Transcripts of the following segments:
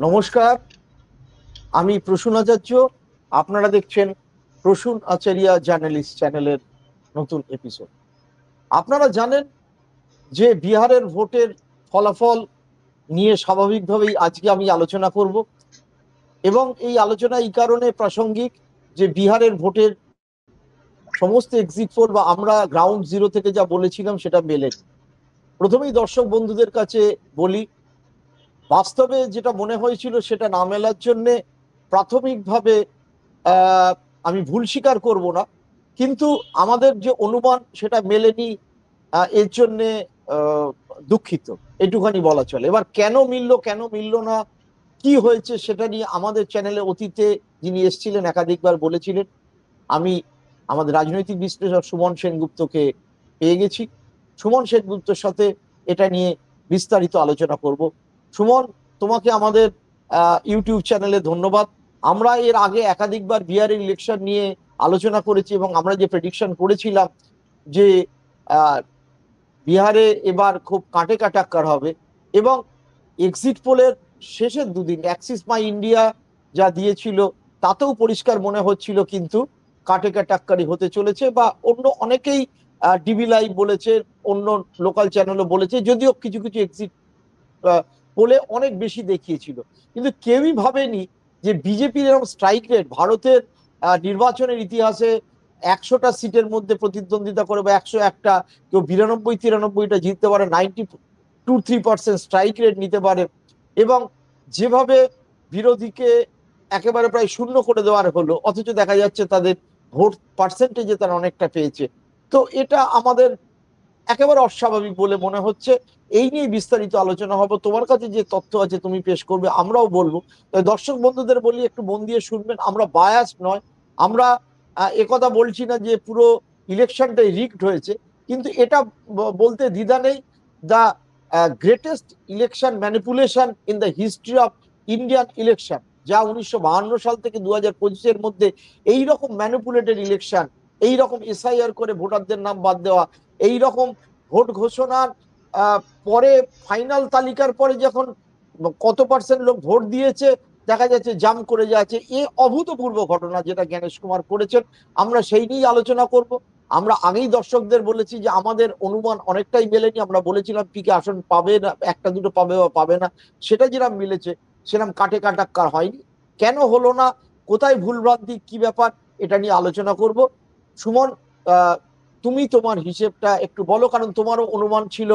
নমস্কার, আমি প্রসূন আচার্য। আপনারা দেখছেন প্রসূন আচার্য জার্নালিস্ট চ্যানেলের নতুন এপিসোড। আপনারা জানেন যে বিহারের ভোটের ফলাফল নিয়ে স্বাভাবিকভাবেই আজকে আমি আলোচনা করব, এবং এই আলোচনা এই কারণে প্রাসঙ্গিক যে বিহারের ভোটের সমস্ত এক্সিট পোল বা আমরা গ্রাউন্ড জিরো থেকে যা বলেছিলাম সেটা মেলেনি। প্রথমেই দর্শক বন্ধুদের কাছে বলি, বাস্তবে যেটা মনে হয়েছিল সেটা না মেলার জন্যে প্রাথমিকভাবে আমি ভুল স্বীকার করব না, কিন্তু আমাদের যে অনুমান সেটা মেলেনি। এর জন্যে আহ, দুঃখিত, এটুখানি বলা চলে। এবার কেন মিললো কেন মিললো না, কি হয়েছে সেটা নিয়ে আমাদের চ্যানেলে অতীতে যিনি এসেছিলেন একাধিকবার বলেছিলেন। আমি আমাদের রাজনৈতিক বিশ্লেষক সুমন সেনগুপ্তকে পেয়ে গেছি। সুমন সেনগুপ্তর সাথে এটা নিয়ে বিস্তারিত আলোচনা করব। সুমন, তোমাকে আমাদের ইউটিউব চ্যানেলে ধন্যবাদ। আমরা এর আগে একাধিকবার বিহারের ইলেকশন নিয়ে আলোচনা করেছি, এবং আমরা যে প্রেডিকশন করেছিলাম যে আহ, বিহারে এবার খুব কাটে কাটাক্কার হবে, এবং এক্সিট পোলের শেষের দুদিন অ্যাক্সিস মাই ইন্ডিয়া যা দিয়েছিল তাতেও পরিষ্কার মনে হচ্ছিল কিন্তু কাটে কাটাক্কারি হতে চলেছে। বা অন্য অনেকেই, ডিবি লাইভ বলেছে, অন্য লোকাল চ্যানেলও বলেছে, যদিও কিছু কিছু এক্সিট পোলে অনেক বেশি দেখিয়েছিল, কিন্তু কেউই ভাবেনি যে বিজেপির এরকম স্ট্রাইক রেট ভারতের নির্বাচনের ইতিহাসে 100টা সিটের মধ্যে প্রতিদ্বন্দ্বিতা করে বা 101টা, কেউ 92-93টা জিততে পারে, 92-3% স্ট্রাইক রেট নিতে পারে, এবং যেভাবে বিরোধীকে একেবারে প্রায় শূন্য করে দেওয়ার হলো, অথচ দেখা যাচ্ছে তাদের ভোট পার্সেন্টেজে তারা অনেকটা পেয়েছে। তো এটা আমাদের একেবারে অস্বাভাবিক বলে মনে হচ্ছে। এই নিয়ে বিস্তারিত আলোচনা হবে, তোমার কাছে যে তথ্য আছে তুমি পেশ করবে, আমরাও বলবো। তাই দর্শক বন্ধুদের বলি একটু মন দিয়ে শুনবেন, আমরা বায়াস নয়। আমরা একথা বলছি না যে পুরো ইলেকশনটাই রিগড হয়েছে, কিন্তু এটা বলতে দ্বিধা নেই, the greatest election manipulation in the history of Indian election, যা 1952 সাল থেকে 2025-এর মধ্যে এইরকম ম্যানিপুলেটেড ইলেকশন, এইরকম এসআইআর করে ভোটারদের নাম বাদ দেওয়া, এই রকম ভোট ঘোষণার পরে ফাইনাল তালিকার পরে যখন কত পার্সেন্ট লোক ভোট দিয়েছে দেখা যাচ্ছে জাম করে যাচ্ছে, এ অভূতপূর্ব ঘটনা যেটা জ্ঞানেশ কুমার করেছেন। আমরা সেই নিয়েই আলোচনা করব। আমরা আগেই দর্শকদের বলেছি যে আমাদের অনুমান অনেকটাই মেলেনি। আমরা বলেছিলাম পিকে আসন পাবে না, একটা দুটো পাবে বা পাবে না, সেটা যেরকম মিলেছে সেরকম কাটে কাটাক্কার হয়নি। কেন হলো না, কোথায় ভুলভ্রান্তি, কি ব্যাপার, এটা নিয়ে আলোচনা করব। সুমন, তুমি তোমার হিসেবটা একটু বলো, কারণ তোমারও অনুমান ছিল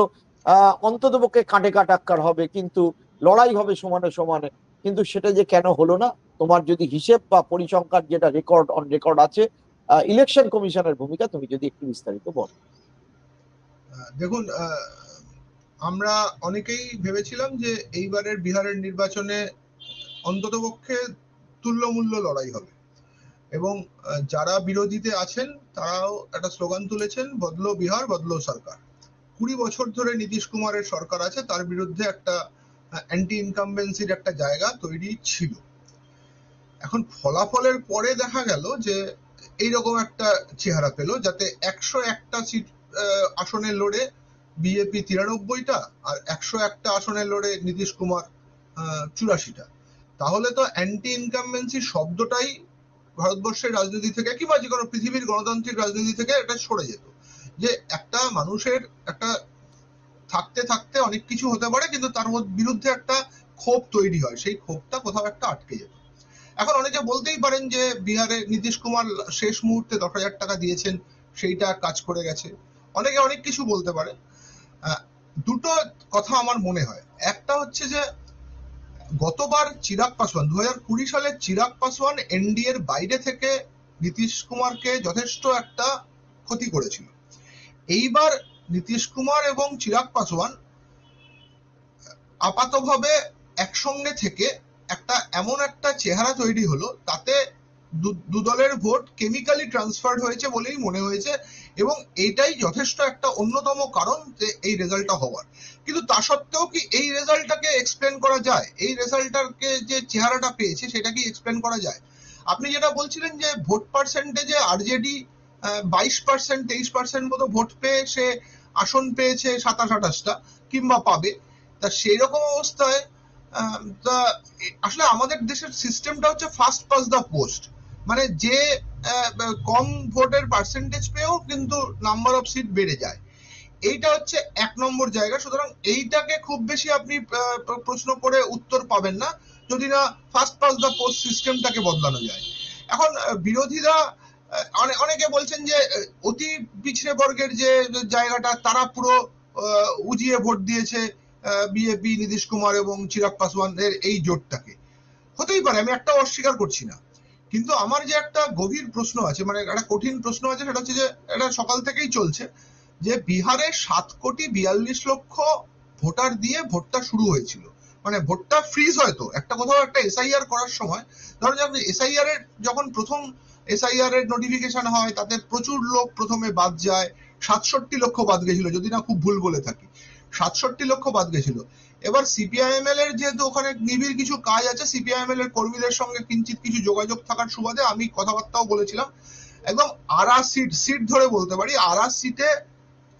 অন্তত পক্ষে কাটে কাটাক্কার হবে, কিন্তু লড়াই হবে সমানে সমানে, কিন্তু সেটা যে কেন হলো না, তোমার যদি হিসেব বা পরিসংখ্যান যেটা রেকর্ড অন রেকর্ড আছে, ইলেকশন কমিশনের ভূমিকা তুমি যদি একটু বিস্তারিত বলো। দেখুন, আমরা অনেকেই ভেবেছিলাম যে এইবারের বিহারের নির্বাচনে অন্ততপক্ষে তুল্যমূল্য লড়াই হবে, এবং যারা বিরোধীতে আছেন তারাও একটা স্লোগান তুলেছেন, বদলো বিহার বদলো সরকার। 20 বছর ধরে নীতিশ কুমারের সরকার আছে, তার বিরুদ্ধে একটা অ্যান্টি ইনকামবেন্সির একটা জায়গা তৈরি ছিল। এখন ফলাফলের পরে দেখা গেল যে এইরকম একটা চেহারা পেল, যাতে 101টা সিট আসনে লড়ে বিজেপি 93টা, আর 101টা আসনে লড়ে নীতিশ কুমার 84টা। তাহলে তো অ্যান্টি ইনকামবেন্সি শব্দটাই ভারতবর্ষের রাজনীতি থেকে কিংবা যে কোনো পৃথিবীর গণতান্ত্রিক রাজনীতি থেকে এটা সরে যেত। যে একটা মানুষের একটা থাকতে থাকতে অনেক কিছু হতে পারে, কিন্তু তার বিরুদ্ধে একটা ক্ষোভ তৈরি হয়, সেই ক্ষোভটা কোথাও একটা আটকে যেত। এখন অনেকে বলতেই পারেন যে বিহারে নীতিশ কুমার শেষ মুহূর্তে 10,000 টাকা দিয়েছেন, সেইটা কাজ করে গেছে। অনেকে অনেক কিছু বলতে পারে। দুটো কথা আমার মনে হয়। একটা হচ্ছে যে গতবার চিরাগ পাসওয়ান 2020 সালে চিরাগ পাসওয়ান এনডিএর বাইরে থেকে নীতিশ কুমারকে যথেষ্ট একটা ক্ষতি করেছিল। এইবার নীতিশ কুমার এবং চিরাগ পাসওয়ান আপাতভাবে একসঙ্গে থেকে একটা এমন একটা চেহারা তৈরি হলো, তাতে দু দলের ভোট কেমিক্যালি ট্রান্সফার্ড হয়েছে বলেই মনে হয়েছে, এবং এটাই যথেষ্ট একটা অন্যতম কারণ যে এই রেজাল্টটা হওয়ার। কিন্তু তা সত্ত্বেও কি এই রেজাল্টটাকে এক্সপ্লেন করা যায়? এই রেজাল্টটাকে যে চেহারাটা পেয়েছে সেটা কি এক্সপ্লেন করা যায়? আপনি যেটা বলছিলেন যে ভোট পার্সেন্টেজে আরজেডি 22%, 23% মতো ভোট পেয়ে সে আসন পেয়েছে 27-28টা কিংবা পাবে, তা সেই রকম অবস্থায় তা আসলে আমাদের দেশের সিস্টেমটা হচ্ছে ফার্স্ট পাস দ্য পোস্ট, মানে যে কম ভোটের পার্সেন্টেজ পেয়েও কিন্তু নাম্বার অফ সিট বেড়ে যায়, এইটা হচ্ছে 1 নম্বর জায়গা। সুতরাং এইটাকে খুব বেশি আপনি প্রশ্ন করে উত্তর পাবেন না যদি না ফার্স্ট পাস দ্য পোস্ট সিস্টেমটাকে বদলানো যায়। এখন বিরোধীরা অনেকে বলছেন যে অতি পিছড়ে বর্গের যে জায়গাটা তারা পুরো উজিয়ে ভোট দিয়েছে বিজেপি, নীতিশ কুমার এবং চিরাগ পাসওয়ানের এই জোটটাকে। হতেই পারে, আমি একটা অস্বীকার করছি না, কিন্তু আমার যে একটা গভীর প্রশ্ন আছে, মানে একটা কঠিন প্রশ্ন আছে, সেটা হচ্ছে যে এটা সকাল থেকেই চলছে যে বিহারে 7,42,00,000 ভোটার দিয়ে ভোটটা শুরু হয়েছিল, মানে ভোটটা ফ্রিজ হয়তো একটা কোথাও একটা এসআইআর করার সময়, ধরো যে এসআইআর এর যখন প্রথম এসআইআর এর নোটিফিকেশন হয় তাতে প্রচুর লোক প্রথমে বাদ যায়, 67 লক্ষ বাদ গেছিল যদি না খুব ভুল বলে থাকি, 67 লক্ষ বাদ গেছিল। এবার সিপিআইএমএল এর যেহেতু ওখানে নিবিড় কিছু কাজ আছে, সিপিআইএমএল এর কর্মীদের সঙ্গে কিঞ্চিত কিছু যোগাযোগ থাকার সুবাদে আমি কথাবার্তাও বলেছিলাম, একদম আরা সিট ধরে বলতে পারি আরা সিটে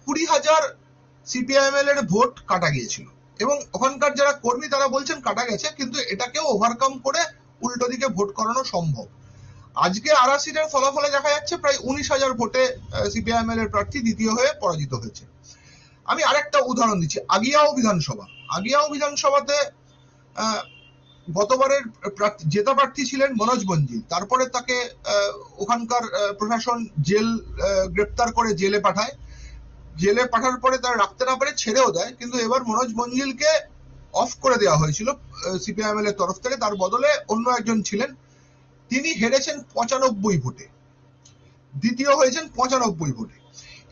20,000 সিপিআইএমএল এর ভোট কাটা গিয়েছিল, এবং ওখানকার যারা কর্মী তারা বলছেন কাটা গেছে, কিন্তু এটাকেও ওভারকাম করে উল্টো দিকে ভোট করানো সম্ভব। আজকে আরা সিটের ফলাফলে দেখা যাচ্ছে প্রায় 19,000 ভোটে সিপিআইএমএল এর প্রার্থী দ্বিতীয় হয়ে পরাজিত হয়েছে। আমি আরেকটা উদাহরণ দিচ্ছি, আগিয়াও বিধানসভাতে গতবারের জেতা প্রার্থী ছিলেন মনোজ বঞ্জিল, তারপরে তাকে ওখানকার প্রশাসন গ্রেপ্তার করে জেলে পাঠার পরে তার রাখতে না পারে ছেড়েও দেয়, কিন্তু এবার মনোজ বঞ্জিলকে অফ করে দেওয়া হয়েছিল সিপিআইএমএল এর তরফ থেকে, তার বদলে অন্য একজন ছিলেন, তিনি হেরেছেন 95 ভোটে, দ্বিতীয় হয়েছেন 95 ভোটে।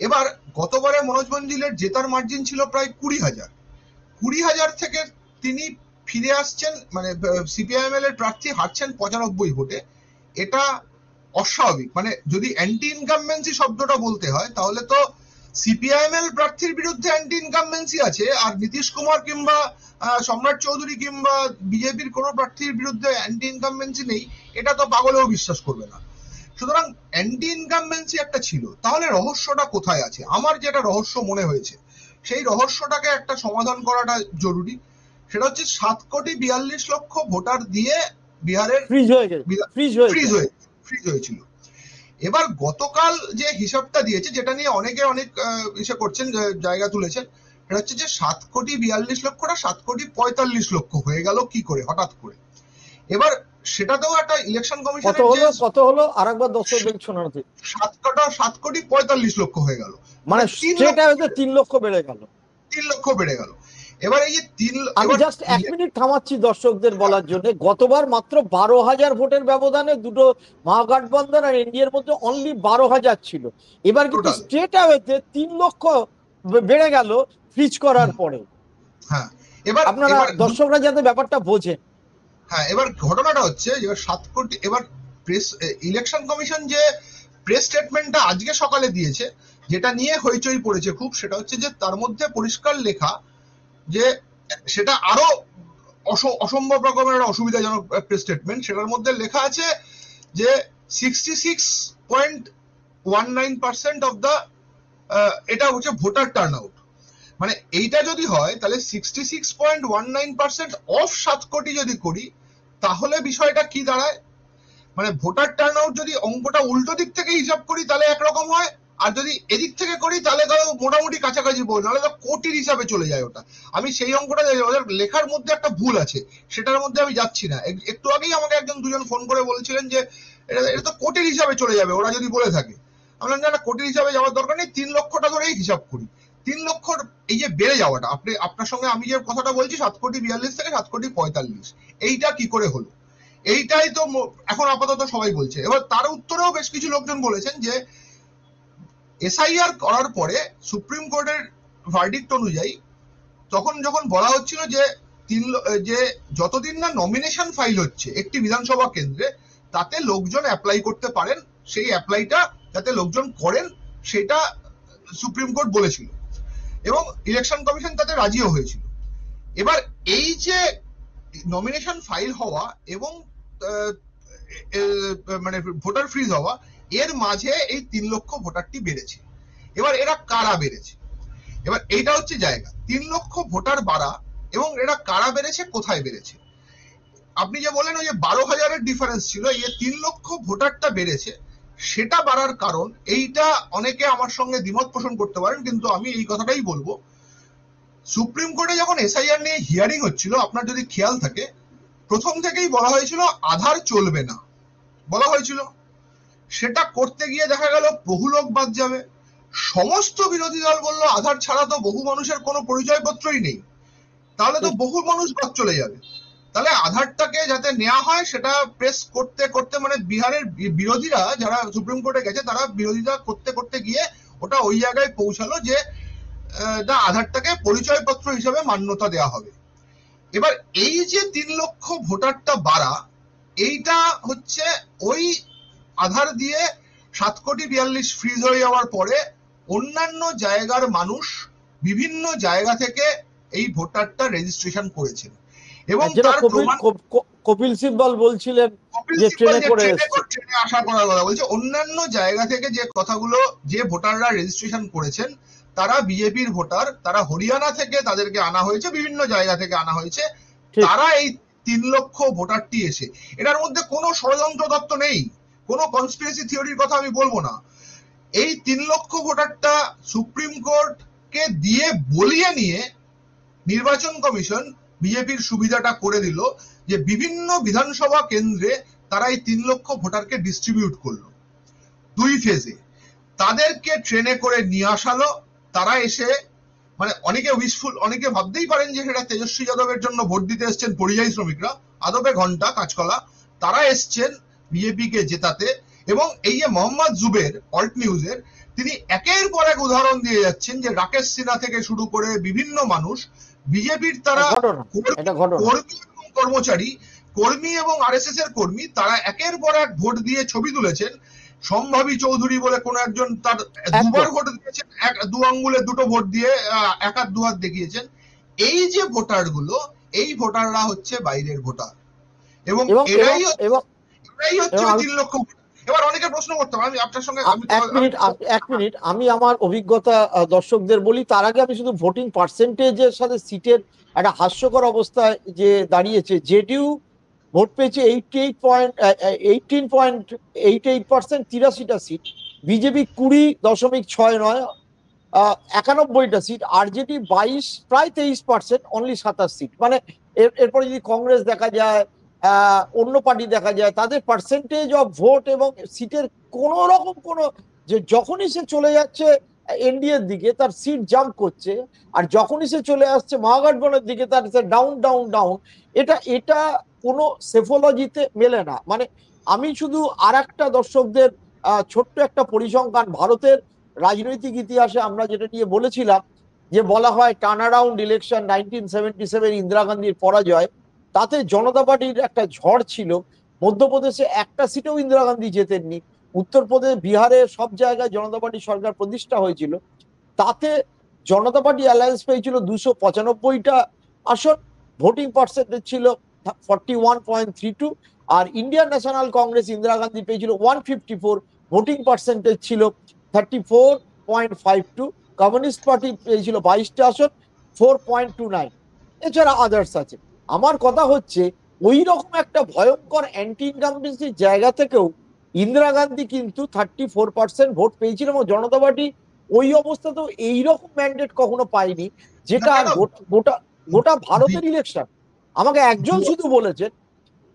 এবার গতবারে মনোজ মঞ্জিলের জেতার মার্জিন ছিল প্রায় 20,000 থেকে তিনি ফিরে আসছেন, মানে সিপিআইএমএল এর প্রার্থী হারছেন 95 ভোটে। এটা অস্বাভাবিক, মানে যদি অ্যান্টি ইনকামবেন্সি শব্দটা বলতে হয় তাহলে তো সিপিআইএমএল প্রার্থীর বিরুদ্ধে অ্যান্টি ইনকামবেন্সি আছে, আর নীতিশ কুমার কিংবা সম্রাট চৌধুরী কিংবা বিজেপির কোনো প্রার্থীর বিরুদ্ধে অ্যান্টি ইনকামবেন্সি নেই, এটা তো পাগলেও বিশ্বাস করবে না। সুতরাং অ্যান্টি ইনকামবেন্সি একটা ছিল, তাহলে রহস্যটা কোথায় আছে? আমার যেটা রহস্য মনে হয়েছে, সেই রহস্যটাকে একটা সমাধান করাটা জরুরি। সেটা হচ্ছে 7,42,00,000 ভোটার দিয়ে বিহারের ফ্রিজ হয়েছিল। এবার গতকাল যে হিসাবটা দিয়েছে, যেটা নিয়ে অনেকে অনেক ইসে করছেন, জায়গা তুলেছেন, সেটা হচ্ছে যে 7,42,00,000টা 7,45,00,000 হয়ে গেল কি করে হঠাৎ করে। এবার সেটাতেও একটা ইলেকশন কমিশন কত হলো আরেকবার দর্শকদের শোনাতে, 7,45,00,000 হয়ে গেল, মানে 3 লক্ষ বেড়ে গেল, 3 লক্ষ বেড়ে গেল। এবার এই যে আমি জাস্ট 1 মিনিট থামাচ্ছি দর্শকদের বলার জন্য, গতবার মাত্র 12,000 ভোটের ব্যবধানে দুটো মহাগঠবন্ধন আর এনডিএর মধ্যে অনলি 12,000 ছিল, এবার কিন্তু স্টেট অ্যাওয়েতে 3 লক্ষ বেড়ে গেল ফ্রিজ করার পরে। হ্যাঁ, এবার আপনারা দর্শকরা যাতে ব্যাপারটা বোঝেন। হ্যাঁ, এবার ঘটনাটা হচ্ছে এবার 7 কোটি, এবার ইলেকশন কমিশন যে প্রেস স্টেটমেন্টটা আজকে সকালে দিয়েছে, যেটা নিয়ে হইচই পড়েছে খুব, সেটা হচ্ছে যে তার মধ্যে পরিষ্কার লেখা যে সেটা আরো অসম্ভব রকমের অসুবিধাজনক প্রেস স্টেটমেন্ট, সেটার মধ্যে লেখা আছে যে 66.19% অফ দা, এটা হচ্ছে ভোটার টার্ন আউট, মানে এইটা যদি হয় তাহলে 66.19% অফ 7 কোটি যদি করি তাহলে বিষয়টা কি দাঁড়ায়, মানে ভোটার টার্ন আউট যদি অঙ্কটা উল্টো দিক থেকে হিসাব করি তাহলে একরকম হয়, আর যদি এদিক থেকে করি তাহলে ধরো মোটামুটি কাছাকাছি বল, নাহলে তো কোটির হিসাবে চলে যায় ওটা। আমি সেই অঙ্কটা, ওদের লেখার মধ্যে একটা ভুল আছে, সেটার মধ্যে আমি যাচ্ছি না। একটু আগেই আমাকে দুজন ফোন করে বলছিলেন যে এটা তো কোটির হিসাবে চলে যাবে ওরা যদি বলে থাকে। আমরা না, কোটির হিসাবে যাওয়ার দরকার নেই, 3 লক্ষটা ধরেই হিসাব করি। 3 লক্ষর এই যে বেড়ে যাওয়াটা, আপনার সঙ্গে আমি যে কথাটা বলছি 7,42,00,000 থেকে 7,45,00,000, এইটা কি করে হলো, এইটাই তো এখন আপাতত সবাই বলছে। এবার তার উত্তরেও বেশ কিছু লোকজন বলেছেন যে এসআইআর করার পরে সুপ্রিম কোর্টের ভার্ডিক্ট অনুযায়ী যখন বলা হচ্ছিল যে যতদিন না নমিনেশন ফাইল হচ্ছে একটি বিধানসভা কেন্দ্রে, তাতে লোকজন অ্যাপ্লাই করতে পারেন, সেই অ্যাপ্লাইটা যাতে লোকজন করেন সেটা সুপ্রিম কোর্ট বলেছিল, এবং ইলেকশন কমিশন তাতে রাজিও হয়েছিল। এবার এই যে নমিনেশন ফাইল হওয়া এবং মানে ভোটার ফ্রিজ হওয়া, এর মাঝে এই 3 লক্ষ ভোটারটি বেড়েছে। এবার এরা কারা বেড়েছে, এবার এইটা হচ্ছে জায়গা। 3 লক্ষ ভোটার বাড়া এবং এটা কারা বেড়েছে, কোথায় বেড়েছে। আপনি যে বলেন ওই যে 12,000-এর ডিফারেন্স ছিল, এই 3 লক্ষ ভোটারটা বেড়েছে, সেটা বাড়ার কারণ এইটা অনেকে আমার সঙ্গে দ্বিমত পোষণ করতে পারেন, কিন্তু আমি এই কথাটাই বলবো, সুপ্রিম কোর্টে যখন এসআইআর নিয়ে হিয়ারিং হচ্ছিল, আপনার যদি খেয়াল থাকে, প্রথম থেকেই বলা হয়েছিল আধার চলবে না, বলা হয়েছিল। সেটা করতে গিয়ে দেখা গেল বহু লোক বাদ যাবে। সমস্ত বিরোধী দল বলল আধার ছাড়া তো বহু মানুষের কোনো পরিচয়পত্রই নেই, তাহলে তো বহু মানুষ বাদ চলে যাবে। তাহলে আধারটাকে যাতে নেওয়া হয় সেটা প্রেস করতে করতে, মানে বিহারের বিরোধীরা যারা সুপ্রিম কোর্টে গেছে, তারা বিরোধিতা করতে করতে গিয়ে ওটা ওই জায়গায় পৌঁছালো যে আধারটাকে পরিচয়পত্র হিসেবে মান্যতা দেওয়া হবে। এবার এই যে 3 লক্ষ ভোটারটা বাড়া, এইটা হচ্ছে ওই আধার দিয়ে 7,42,00,000 ফ্রিজ হয়ে যাওয়ার পরে অন্যান্য জায়গার মানুষ বিভিন্ন জায়গা থেকে এই ভোটারটা রেজিস্ট্রেশন করেছেন, এবং যেটা তার প্রমাণ কপিল সিব্বল বলছিলেন যে ট্রেনে করে ট্রেনে আসার কথা বলছে। অন্যান্য জায়গা থেকে যে কথাগুলো, যে ভোটাররা রেজিস্ট্রেশন করেছেন তারা বিজেপির ভোটার, তারা হরিয়ানা থেকে তাদেরকে আনা হয়েছে, বিভিন্ন জায়গা থেকে আনা হয়েছে, তারা এই 3 লক্ষ ভোটারটি এসে, এটার মধ্যে কোনো ষড়যন্ত্র তত্ত্ব নেই, কোনো কনস্পিরেসি থিওরির কথা আমি বলবো না। এই 3 লক্ষ ভোটারটা সুপ্রিম কোর্টকে দিয়ে বলিয়ে নিয়ে নির্বাচন কমিশন বিজেপির সুবিধাটা করে দিল যে বিভিন্ন বিধানসভা কেন্দ্রে তারা এই 3 লক্ষ ভোটারকে ডিস্ট্রিবিউট করলো 2 ফেজে। তাদেরকে ট্রেনে করে নিয়ে আসালো, তারা এসে, মানে অনেকে উইশফুল, অনেকে ভাবতেই পারেন যে সেটা তেজস্বী যাদবের জন্য ভোট দিতে এসছেন পরিযায়ী শ্রমিকরা, আদবে ঘন্টা কাজকলা, তারা এসছেন বিজেপিকে জেতাতে। এবং এই যে মোহাম্মদ জুবের অল্ট নিউজের, তিনি একের পর এক উদাহরণ দিয়ে যাচ্ছেন যে রাকেশ সিনহা থেকে শুরু করে বিভিন্ন মানুষ বিজেপির, তারা কর্মচারী, কর্মী এবং আরএসএস এর কর্মী, তারা একের পর এক ভোট দিয়ে ছবি তুলেছেন। সম্ভাবী চৌধুরী বলে কোন একজন, তার 2বার ভোট দিয়েছেন, 2 আঙ্গুলে 2টো ভোট দিয়ে 1 হাত 2 হাত দেখিয়েছেন। এই যে ভোটার গুলো, এই ভোটাররা হচ্ছে বাইরের ভোটার, এবং এরাই হচ্ছে 3 লক্ষ। এবার অনেকে প্রশ্ন করতে পারে, আমি আপনার সঙ্গে এক মিনিট আমি আমার অভিজ্ঞতা দর্শকদের বলি, তার আগে আমি শুধু ভোটিং পার্সেন্টেজের সাথে সিটের একটা হাস্যকর অবস্থায় যে দাঁড়িয়েছে। জেডিইউ ভোট পেয়েছে 18.88%, 83টা সিট। বিজেপি 20.69, 91টা সিট। আরজেডি 22, প্রায় 23%, অনলি 27 সিট। মানে এরপরে যদি কংগ্রেস দেখা যায়, অন্য পার্টি দেখা যায়, তাদের পার্সেন্টেজ অফ ভোট এবং সিটের কোন রকম কোনো, যে যখনই সে চলে যাচ্ছে এনডিএর দিকে তার সিট জাম্প করছে, আর যখনই সে চলে আসছে মহাগঠবন্ধনের দিকে তার ডাউন ডাউন ডাউন। এটা কোনো সেফোলজিতে মেলে না। মানে আমি শুধু আর একটা দর্শকদের ছোট্ট একটা পরিসংখ্যান, ভারতের রাজনৈতিক ইতিহাসে আমরা যেটা নিয়ে বলেছিলাম, যে বলা হয় টার্ন অ্যারাউন্ড ইলেকশন 1977 ইন্দিরা গান্ধীর পরাজয়, তাতে জনতা পার্টির একটা ঝড় ছিল। মধ্যপ্রদেশে একটা সিটেও ইন্দিরা গান্ধী জেতেননি, উত্তরপ্রদেশ, বিহারে সব জায়গায় জনতা পার্টি সরকার প্রতিষ্ঠা হয়েছিল। তাতে জনতা পার্টি অ্যালায়েন্স পেয়েছিল 295টা আসন, ভোটিং পার্সেন্টেজ ছিল 41.32, আর ইন্ডিয়ান ন্যাশনাল কংগ্রেস ইন্দিরা গান্ধী পেয়েছিল 154, ভোটিং পার্সেন্টেজ ছিল 34.52। কমিউনিস্ট পার্টি পেয়েছিল 22টা আসন, 4.29। এছাড়া আদার্স আছে। আমার কথা হচ্ছে ওই রকম একটা ভয়ঙ্কর অ্যান্টি ইনকামবেন্সির জায়গা থেকেও ইন্দিরা গান্ধী কিন্তু 34% ভোট পেয়েছিল, এবং জনতা পার্টি ওই অবস্থাতেও এইরকম ম্যান্ডেট কখনো পায়নি, যেটা গোটা গোটা ভারতের ইলেকশন। আমাকে একজন শুধু বলেছেন,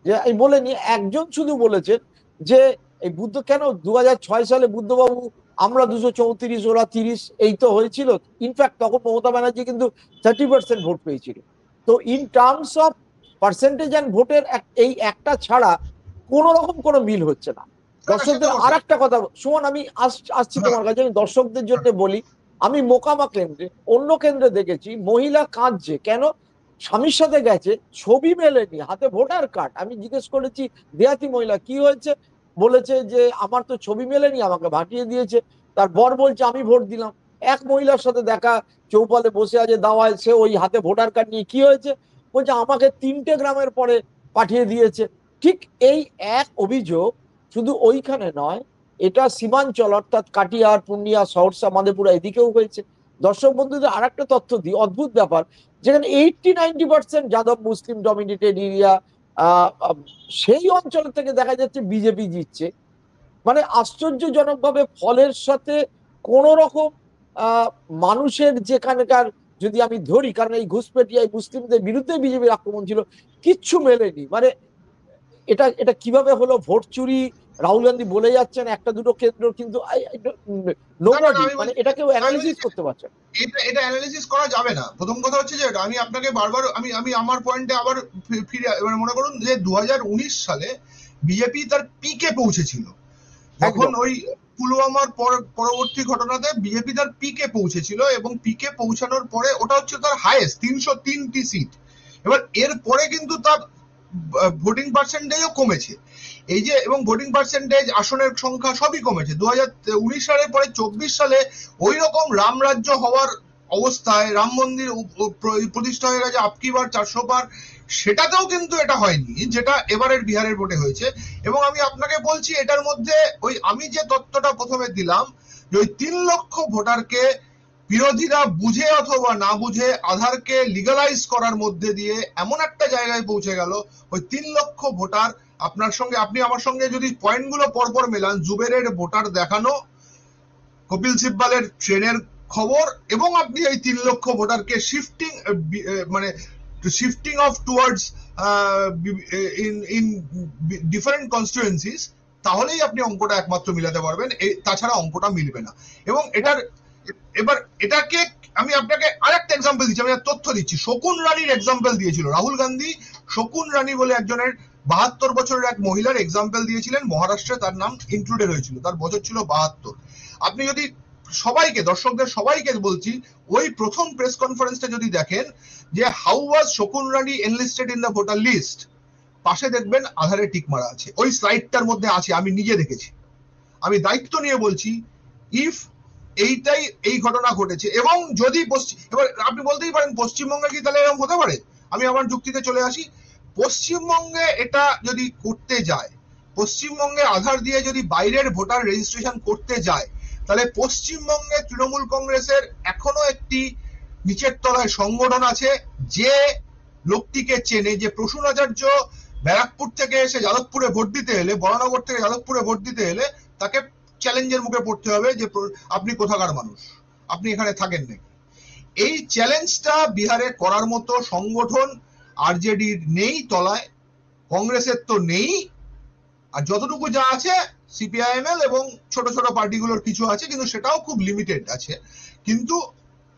যে আমি বলিনি, একজন শুধু বলেছেন যে এই বুদ্ধ কেন 2006 সালে বুদ্ধবাবু আমরা 234, ওরা 30, এই তো হয়েছিল। ইনফ্যাক্ট তখন মমতা ব্যানার্জি কিন্তু 30% ভোট পেয়েছিল। তো in terms of percentage and ভোটের এই একটা ছাড়া কোন রকম কোনো মিল হচ্ছে না। দর্শকদের আর একটা কথা, সুমন আমি আসছি তোমার কাছে, আমি দর্শকদের জন্য বলি, আমি মোকামা কেন্দ্রে, অন্য কেন্দ্রে দেখেছি মহিলা কাঁদছে। কেন? স্বামীর সাথে গেছে, ছবি মেলেনি, হাতে ভোটার কার্ড। আমি জিজ্ঞেস করেছি দেহাতি মহিলা কি হয়েছে, বলেছে যে আমার তো ছবি মেলেনি, আমাকে ভাটিয়ে দিয়েছে। তার বর বলছে আমি ভোট দিলাম। এক মহিলার সাথে দেখা, চৌপালে বসে আছে দাওয়ায়, সে ওই হাতে ভোটার কার্ড নিয়ে কি হয়েছে, বলছে আমাকে 3টে গ্রামের পরে পাঠিয়ে দিয়েছে। ঠিক এই এক অভিযোগ শুধু ওইখানে নয়, এটা সীমাঞ্চল, অর্থাৎ কাটিহার, পূর্ণিয়া, সহরসা, মাধেপুরা এদিকেও হয়েছে। দর্শক বন্ধুদের আর একটা তথ্য দিই, অদ্ভুত ব্যাপার, যেখানে 80-90% যাদব মুসলিম ডমিনেটেড এরিয়া, সেই অঞ্চল থেকে দেখা যাচ্ছে বিজেপি জিতছে। মানে আশ্চর্যজনক ভাবে ফলের সাথে কোন রকম আহ মানুষের যেখানকার, যদি আমি ধরি, কারণ এই ঘুষপেটিয়ায় মুসলিমদের বিরুদ্ধে বিজেপির আক্রমণ ছিল, কিচ্ছু মেলেনি। মানে এটা এটা কিভাবে হলো? ভোট চুরি রাহুল গান্ধী বলে যাচ্ছেন একটা দুটো কেন্দ্র, কিন্তু না না না, নোবডি আমি মানে বলছি, এটা কেউ আমি অ্যানালিসিস বলছি করতে পারছে না। এটা এটা অ্যানালিসিস করা যাবে না। প্রথম কথা হচ্ছে যে আমি আপনাকে বারবার আমি আমি আমার পয়েন্টে আবার ফিরে, মানে মনে করুন যে 2019 সালে বিজেপি তার পিকে পৌঁছেছিল, যখন একদম। ওই পুলওয়ামার পরবর্তী ঘটনাতে বিজেপি তার পিকে পৌঁছেছিল, এবং পিকে পৌঁছানোর পরে ওটা হচ্ছে তার হাইয়েস্ট 303টি সিট। এবার এর পরে কিন্তু তার ভোটিং পার্সেন্টেজও কমেছে, এই যে, এবং ভোটিং পার্সেন্টেজ, আসনের সংখ্যা সবই কমেছে। 2019 সালের পরে 24 সালে ওই রকম রাম রাজ্য হওয়ার অবস্থায়, রাম মন্দির প্রতিষ্ঠা হয়ে গেছে আপকি বার 400 বার, সেটাতেও কিন্তু এটা হয়নি যেটা এবারের বিহারের ভোটে হয়েছে। এবং আমি আপনাকে বলছি এটার মধ্যে ওই আমি যে তথ্যটা প্রথমে দিলাম, যে ওই 3 লক্ষ ভোটারকে বিরোধীরা বুঝে অথবা না বুঝে আধারকে লিগালাইজ করার মধ্যে দিয়ে এমন একটা জায়গায় পৌঁছে গেল, ওই 3 লক্ষ ভোটার, আপনার সঙ্গে, আপনি আমার সঙ্গে যদি পয়েন্টগুলো পরপর মেলান, জুবেরের ভোটার দেখানো, কপিল সিব্বালের ট্রেনের খবর, এবং আপনি এই 3 লক্ষ ভোটারকে শিফটিং, মানে shifting of towards in different constituencies, তাহলেই আপনি অঙ্কটা একমাত্র মিলাতে পারবেন, তাছাড়া অঙ্কটা মিলবে না। এবং এটার, এবার এটাকে আমি আপনাকে আরেকটা এক্সাম্পল দিচ্ছি, আমি তথ্য দিচ্ছি। শকুন রানীর এক্সাম্পল দিয়েছিল রাহুল গান্ধী। শকুন রানী বলে একজনের 72 বছরের এক মহিলার এক্সাম্পল দিয়েছিলেন, মহারাষ্ট্রে তার নাম ইনক্লুডেড হয়েছিল, তার বছর ছিল 72। আপনি যদি সবাইকে, দর্শকদের সবাইকে বলছি, ওই প্রথম প্রেস কনফারেন্সটা যদি দেখেন যে how was Shakun Rani enlisted in the voter list, পাশে দেখবেন আধারে টিক মারা আছে, ওই স্লাইডটার মধ্যে আছে, আমি নিজে দেখেছি, আমি দায়িত্ব নিয়ে বলছি। ইফ এইটাই, এই ঘটনা ঘটেছে, এবং যদি এবার আপনি বলতেই পারেন পশ্চিমবঙ্গে কি তাহলে এরকম হতে পারে? আমি আমার যুক্তিতে চলে আসি। পশ্চিমবঙ্গে এটা যদি করতে যায়, পশ্চিমবঙ্গে আধার দিয়ে যদি বাইরের ভোটার রেজিস্ট্রেশন করতে যায়, তাহলে পশ্চিমবঙ্গে তৃণমূল কংগ্রেসের এখনো একটি নিচের তলায় সংগঠন আছে, যে লোকটিকে চেনে, যে প্রসূন আচার্য ব্যারাকপুর থেকে এসে যাদবপুরে ভোট দিতে এলে, বরানগর থেকে যাদবপুরে ভোট দিতে এলে, তাকে চ্যালেঞ্জের মুখে পড়তে হবে যে আপনি কোথাকার মানুষ, আপনি এখানে থাকেন নাকি। এই চ্যালেঞ্জটা বিহারে করার মতো সংগঠন আরজেডির নেই তলায়, কংগ্রেসের তো নেই, আর যতটুকু যা আছে সিপিআইএমএল এবং ছোট ছোট পার্টিগুলোর কিছু আছে, কিন্তু সেটাও খুব লিমিটেড আছে। কিন্তু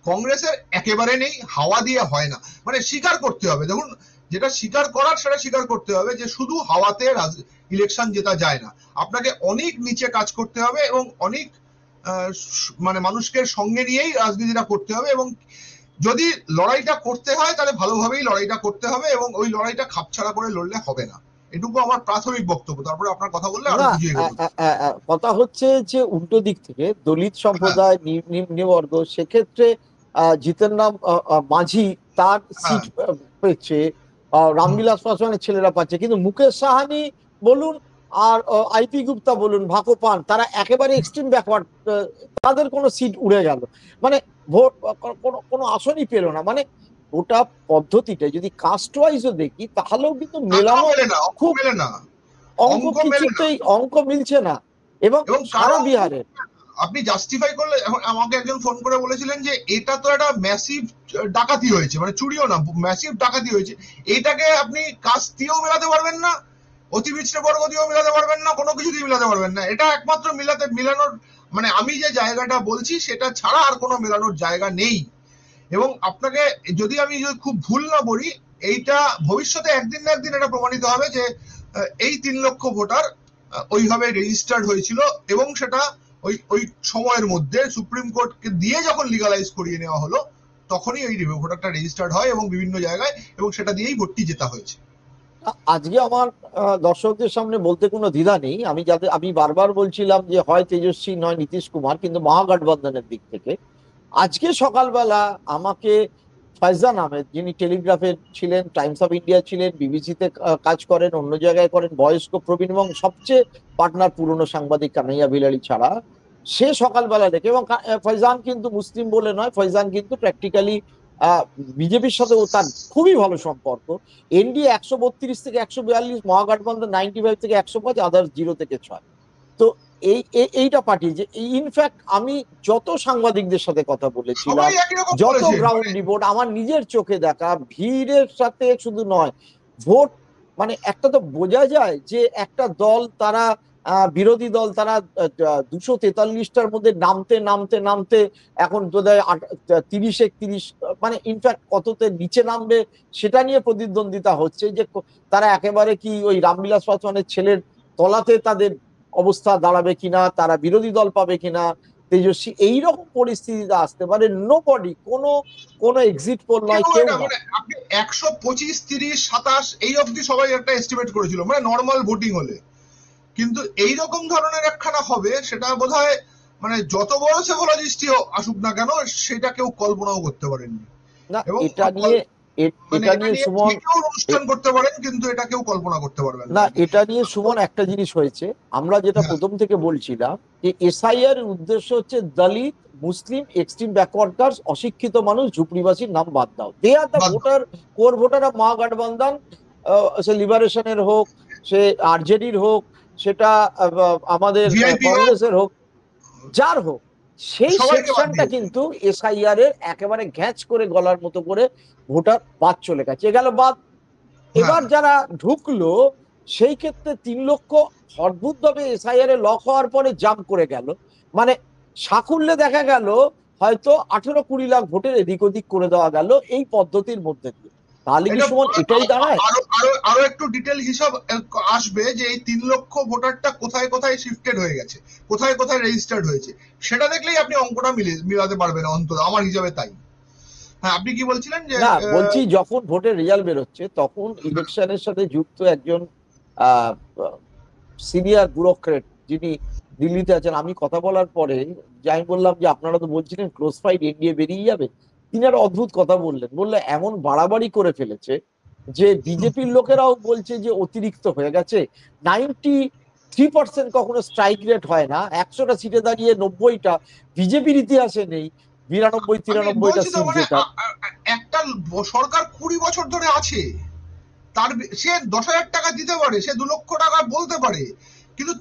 কংগ্রেসের একেবারে নেই, হাওয়া দিয়ে হয় না, মানে স্বীকার করতে হবে। দেখুন, যেটা স্বীকার করার সেটা স্বীকার করতে হবে, যে শুধু হাওয়াতে ইলেকশন জেতা যায় না, আপনাকে অনেক নিচে কাজ করতে হবে, এবং অনেক মানে মানুষকে সঙ্গে নিয়েই রাজনীতিটা করতে হবে। এবং যদি লড়াইটা করতে হয় তাহলে ভালোভাবেই লড়াইটা করতে হবে, এবং ওই লড়াইটা খাপছাড়া করে লড়লে হবে না। এটুকু আমার প্রাথমিক বক্তব্য, তারপরে আপনার কথা বললে আরো না, বুঝিয়ে গেল। কথা হচ্ছে যে উল্টো দিক থেকে দলিত হ্যাঁ সম্প্রদায়, নিম্নবর্গ, সেক্ষেত্রে জিতেন রাম মাঝি তার হ্যাঁ সিট পেয়েছে, রামবিলাস পাসওয়ানের ছেলেরা পাচ্ছে, কিন্তু মুকেশ সাহানি বলুন আর আইপি গুপ্তা বলুন, ভাকো পান, তারা একেবারে এক্সট্রিম ব্যাকওয়ার্ড, তাদের কোনো সিট উড়ে গেল। মানে ভোট কোনো কোনো আসনই পেল না। মানে ওটা পদ্ধতিটা যদি কাস্ট ওয়াইজও দেখি, তাহলেও কিন্তু তাতেও মেলানো মেলে না, অঙ্ক খুব, মেলে না, অঙ্ক অঙ্ক মেলে না। কিছুতেই অঙ্ক মিলছে না। এবং এবং সারা কারণ বিহারে আপনি জাস্টিফাই করলে, এখন আমাকে একজন ফোন করে বলেছিলেন যে এটা তো একটা ম্যাসিভ ডাকাতি হয়েছে, মানে চুরিও না, ম্যাসিভ ডাকাতি হয়েছে, এইটাকে আপনি কাস্ট দিয়েও মেলাতে পারবেন না, অতি মিশ্র বর্গ দিয়েও মেলাতে পারবেন না, কোনো কিছু দিয়ে মেলাতে পারবেন না। এটা একমাত্র মেলানোর, মানে আমি যে জায়গাটা বলছি সেটা ছাড়া আর কোনো মেলানোর জায়গা নেই। এবং আপনাকে, যদি আমি খুব ভুল না বলি, এইটা ভবিষ্যতে একদিন না একদিন এটা প্রমাণিত হবে যে এই 3 লক্ষ ভোটার ওইভাবে রেজিস্টার্ড হয়েছিল, এবং সেটা ওই ওই সময়ের মধ্যে সুপ্রিম কোর্টকে দিয়ে যখন লিগালাইজ করিয়ে নেওয়া হলো, তখনই ওই ভোটারটা রেজিস্টার্ড হয় এবং বিভিন্ন জায়গায়, এবং সেটা দিয়েই ভোটটি জেতা হয়েছে। আজকে আমার দর্শকদের সামনে বলতে কোনো দ্বিধা নেই, আমি বারবার বলছিলাম যে হয় তেজস্বী নয় নীতিশ কুমার, কিন্তু মহাগঠবন্ধনের দিক থেকে আজকে সকালবেলা আমাকে ফয়জান আহমেদ, যিনি টেলিগ্রাফের ছিলেন, টাইমস অফ ইন্ডিয়া ছিলেন, বিবিসিতে কাজ করেন, অন্য জায়গায় করেন, বয়স্ক, প্রবীণ এবং সবচেয়ে পার্টনার পুরনো সাংবাদিক কানাইয়া বিলালি ছাড়া, সে সকালবেলা দেখে, এবং ফয়জান কিন্তু মুসলিম বলে নয়, ফয়জান কিন্তু প্র্যাকটিক্যালি বিজেপির সাথেও তার খুবই ভালো সম্পর্ক। এনডিএ 132 থেকে 142, মহাগঠবন্ধন 95 থেকে 105, আদার্স 0 থেকে 6। তো এইটা পার্টি যে ইনফ্যাক্ট আমি যত সাংবাদিকদের সাথে কথা বলেছিলাম, যত গ্রাউন্ড রিপোর্ট, আমার নিজের চোখে দেখা, ভিড়ের সাথে শুধু নয়, ভোট মানে একটা তো বোঝা যায় যে একটা দল তারা বিরোধী দল তারা 243টার মধ্যে নামতে নামতে নামতে এখন বোধহয় 30-31, মানে ইনফ্যাক্ট কততে নিচে নামবে সেটা নিয়ে প্রতিদ্বন্দ্বিতা হচ্ছে, যে তারা একেবারে কি ওই রামবিলাস পাসওয়ানের ছেলের তলাতে তাদের অবস্থা দাঁড়াবে কিনা, তারা বিরোধী দল পাবে কিনা, তেজস্বী, এইরকম পরিস্থিতিতে আসতে পারে। নোবডি, কোনো এক্সিট পোল নয়, কেউ না। আপনি 125, 30, 27 এই অবধি সবাই একটা এস্টিমেট করেছিল, মানে নর্মাল ভোটিং হলে। কিন্তু এইরকম ধরনের একখানা হবে সেটা বোধহয় মানে যত বড় সেফোলজিস্ট আসুক না কেন সেটা কেউ কল্পনাও করতে পারেননি। না, এটা নিয়ে সুমন অনুষ্ঠান করতে পারেন, কিন্তু এটা কেউ কল্পনা করতে পারবেন না। এটা নিয়ে সুমন একটা জিনিস হয়েছে, আমরা যেটা প্রথম থেকে বলছিলাম, যে এসআইআর এর উদ্দেশ্য হচ্ছে দলিত, মুসলিম, এক্সট্রিম ব্যাকওয়ার্ড কাস্ট, অশিক্ষিত মানুষ, ঝুপড়িবাসীর নাম বাদ দাও। They are the voter, core voter of Mahagathbandhan, সে লিবারেশনের হোক, সে আরজেডির হোক, সেটা আমাদের কংগ্রেসের হোক, যার হোক, সেই সেকশনটা কিন্তু এসআইআর এর একেবারে ঘ্যাচ করে গলার মতো করে ভোটার বাদ চলে গেছে, গেল বাদ। এবার যারা ঢুকলো সেই ক্ষেত্রে 3 লক্ষ অদ্ভুতভাবে এসআইআর এ লক হওয়ার পরে জাম্প করে গেল, মানে সাকুল্যে দেখা গেল হয়তো 18-20 লাখ ভোটের এদিক ওদিক করে দেওয়া গেল এই পদ্ধতির মধ্যে দিয়ে। তাহলে কি সুমন এটাই দাঁড়ায়? আরো একটু ডিটেল হিসাব আসবে যে এই 3 লক্ষ ভোটারটা কোথায় কোথায় শিফটেড হয়ে গেছে, কোথায় কোথায় রেজিস্টার্ড হয়েছে, সেটা দেখলেই আপনি অঙ্কটা মিলাতে পারবেন অন্তত আমার হিসাবে তাই। হ্যাঁ, আপনি কি বলছিলেন? যে না, বলছি যখন ভোটের রেজাল্ট বেরোচ্ছে তখন ইলেকশনের সাথে যুক্ত একজন সিনিয়র ব্যুরোক্রেট যিনি দিল্লিতে আছেন, আমি কথা বলার পরে যাই বললাম যে আপনারা তো বলছিলেন ক্লোজ ফাইট, এনডিএ বেরিয়ে যাবে, তিনি একটা অদ্ভুত কথা বললেন, বললে এমন বাড়াবাড়ি করে ফেলেছে যে বিজেপির লোকেরাও বলছে যে অতিরিক্ত হয়ে গেছে। 93% কখনো স্ট্রাইক রেট হয় না, 100টা সিটে দাঁড়িয়ে 90টা বিজেপির ইতিহাসে নেই, 92-93টা সিট যেটা। একটা সরকার 20 বছর ধরে আছে, তার সে 10,000 টাকা দিতে পারে, সে 2 লক্ষ টাকা বলতে পারে, কিন্তু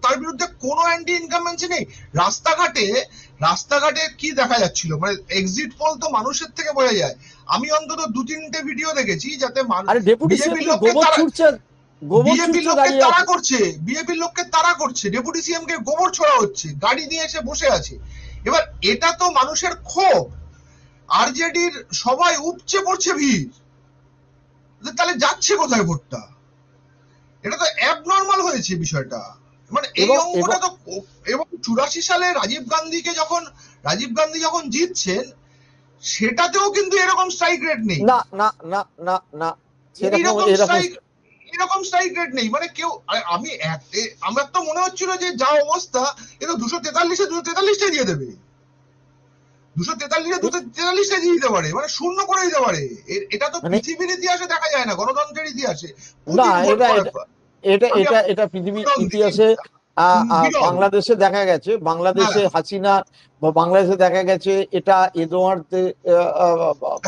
তার বিরুদ্ধে কোনো অ্যান্টি ইনকামেন্সি নেই। রাস্তাঘাটে কি দেখা যাচ্ছিল, মানে এক্সিট পোল তো মানুষের থেকে বোঝা যায়। আমি অন্তত 2-3টে ভিডিও দেখেছি যাতে বিজেপির লোককে তাড়া করছে, ডেপুটি সিএম কে গোবর ছোড়া হচ্ছে, গাড়ি নিয়ে এসে বসে আছে। এবার এটা তো মানুষের ক্ষোভ, আরজেডির সবাই উপচে পড়ছে ভিড়, তাহলে যাচ্ছে কোথায় ভোটটা? এটা তো অ্যাবনর্মাল হয়েছে বিষয়টা, মানে এই অঙ্কটা তো। এবং 84 সালে রাজীব গান্ধী যখন জিতছেন সেটাতেও কিন্তু এরকম স্ট্রাইক রেট নেই, না না না না না, এরকম স্ট্রাইক রেট নেই। মানে কেউ, আমার তো মনে হচ্ছিল যে যা অবস্থা, এ তো 243-243 দিয়ে দেবে, 243 দিয়ে দিতে পারে, মানে শূন্য করে দিতে পারে। এটা তো পৃথিবীর ইতিহাসে দেখা যায় না, গণতন্ত্রের ইতিহাসে। না, এটা পৃথিবীর ইতিহাসে বাংলাদেশে দেখা গেছে, বাংলাদেশে হাসিনা, বাংলাদেশে দেখা গেছে এটা এদওয়ার্ড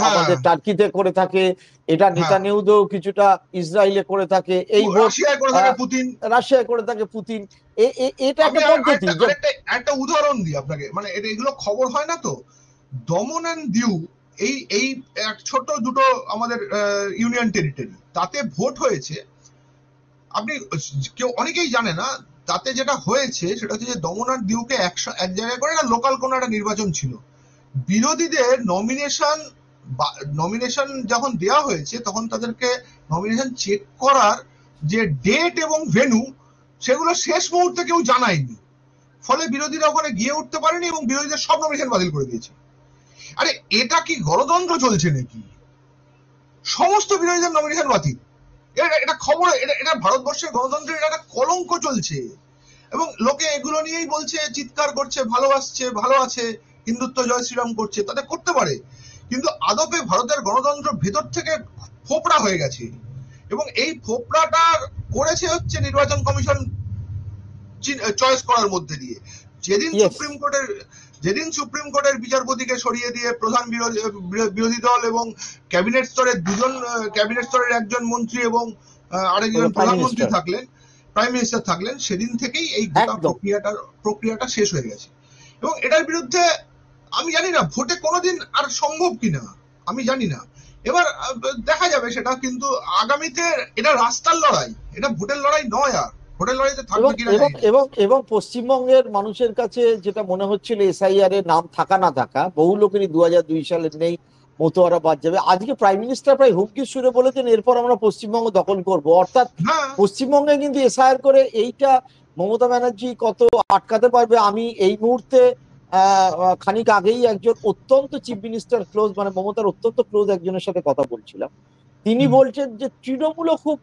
আমাদের টার্কিতে করে থাকে, এটা নেতানিয়াহুতেও কিছুটা ইসরায়েলে করে থাকে, এই রাশিয়ায় করে থাকে পুতিন। এটা একটা পদ্ধতি। একটা উদাহরণ দিই আপনাকে, মানে এগুলো খবর হয় না তো, দমন এন্ড দিউ, এই ছোট দুটো আমাদের ইউনিয়ন টেরিটরি, তাতে ভোট হয়েছে। আপনি কেউ অনেকেই জানে না, তাতে যেটা হয়েছে সেটা হচ্ছে যে দমন আর দিউকে এক জায়গায় করে একটা লোকাল কোন একটা নির্বাচন ছিল। বিরোধীদের নমিনেশন যখন দেওয়া হয়েছে তখন তাদেরকে নমিনেশন চেক করার যে ডেট এবং ভেন্যু সেগুলো শেষ মুহূর্তে কেউ জানায়নি, ফলে বিরোধীরা ওখানে গিয়ে উঠতে পারেনি এবং বিরোধীদের সব নমিনেশন বাতিল করে দিয়েছে। আরে এটা কি গণতন্ত্র চলছে নাকি? সমস্ত বিরোধীদের নমিনেশন বাতিল, এটা খবর, এটা ভারতবর্ষের গণতন্ত্রের একটা কলঙ্ক চলছে। এবং লোকে এগুলো নিয়েই বলছে, চিৎকার করছে, ভালোবাসছে, ভালো আছে, হিন্দুত্ব জয় শ্রীরাম করছে, তাতে করতে পারে, কিন্তু আদপে ভারতের গণতন্ত্র ভেতর থেকে ফোপড়া হয়ে গেছে। এবং এই ফোপড়াটা করেছে হচ্ছে নির্বাচন কমিশন, চয়েস করার মধ্যে দিয়ে। যেদিন Yes. সুপ্রিম কোর্টের বিচারপতিকে সরিয়ে দিয়ে প্রধান বিরোধী দল এবং ক্যাবিনেট স্তরের একজন মন্ত্রী এবং আরেকজন প্রধানমন্ত্রী থাকলেন, প্রাইম মিনিস্টার থাকলেন, সেদিন থেকেই এই গোটা প্রক্রিয়াটা শেষ হয়ে গেছে। এবং এটার বিরুদ্ধে আমি জানি না ভোটে কোনোদিন আর সম্ভব কিনা, আমি জানি না, এবার দেখা যাবে সেটা। কিন্তু আগামীতে এটা রাস্তার লড়াই, এটা ভোটের লড়াই নয়, আর ভোটের লড়াইতে থাকবে কিনা। এবং পশ্চিমবঙ্গের মানুষের কাছে যেটা মনে হচ্ছিল এসআইআর এর নাম থাকা না থাকা, বহু লোকেরই 2002 সালের নেই, মতোয়ারা বাদ যাবে। আজকে প্রাইম মিনিস্টার প্রায় হুমকির সুরে বলেছেন এরপর আমরা পশ্চিমবঙ্গ দখল করব, অর্থাৎ পশ্চিমবঙ্গে কিন্তু এসআইআর করে এইটা মমতা ব্যানার্জি কত আটকাতে পারবে। আমি এই মুহূর্তে খানিক আগেই একজন অত্যন্ত চিফ মিনিস্টার ক্লোজ, মানে মমতার অত্যন্ত ক্লোজ একজনের সাথে কথা বলছিলাম, তিনি বলছেন যে তৃণমূলও খুব